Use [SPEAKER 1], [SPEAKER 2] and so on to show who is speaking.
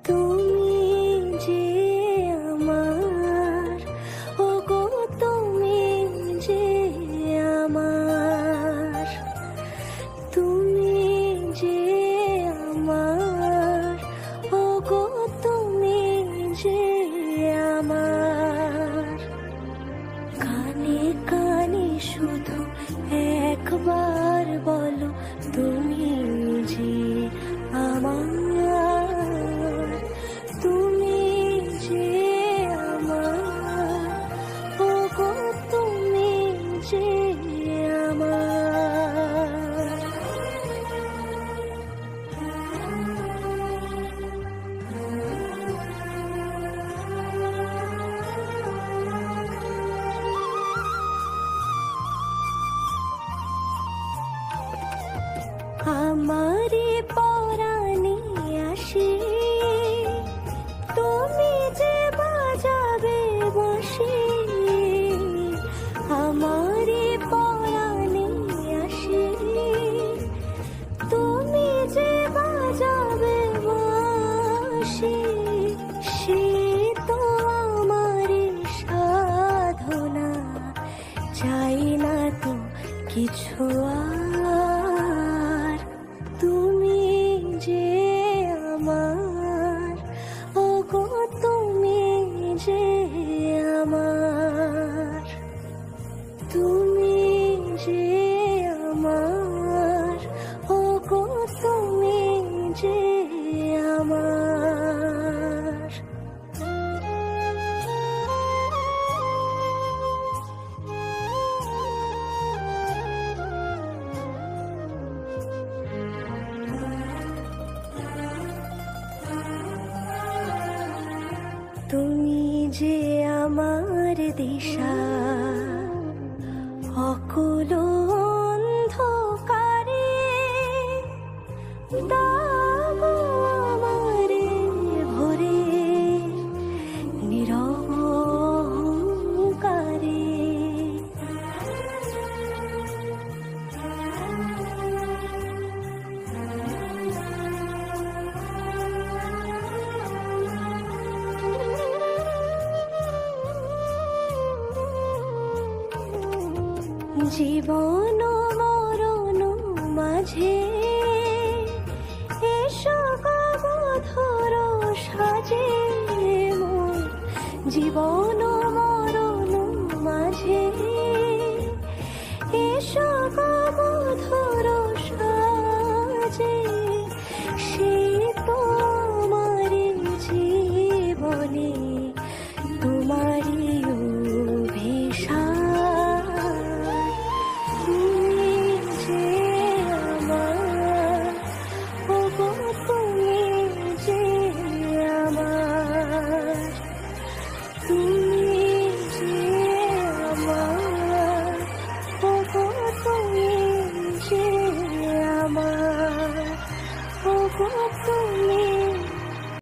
[SPEAKER 1] তুমি যে আমার, ওগো তুমি যে আমার, তুমি যে আমার, ওগো তুমি যে আমার। কানে কানে শুধু একবার বলো তুমি যে আমার, তুমি যে আমার, ওগো তুমি যে আমার। আমারে পরাণে আসি তুমি যে বাজাবে বাঁশি, আমারে পরাণে আসি তুমি যে বাজাবে বাঁশি। সে তো আমারে সাধনা, চাই না তো কিছু আর। তুমি যে আমার, ওগো তুমি যে আমার, তুমি যে আমার, ওগো তুমি যে আমার। তুমি যে আমার দিশা, অকুল অন্ধকারে দাও আমারে ভরে নীরব অহংকারে। জীবন মরণ মাঝে এসো গো মধুর সাজে, জীবন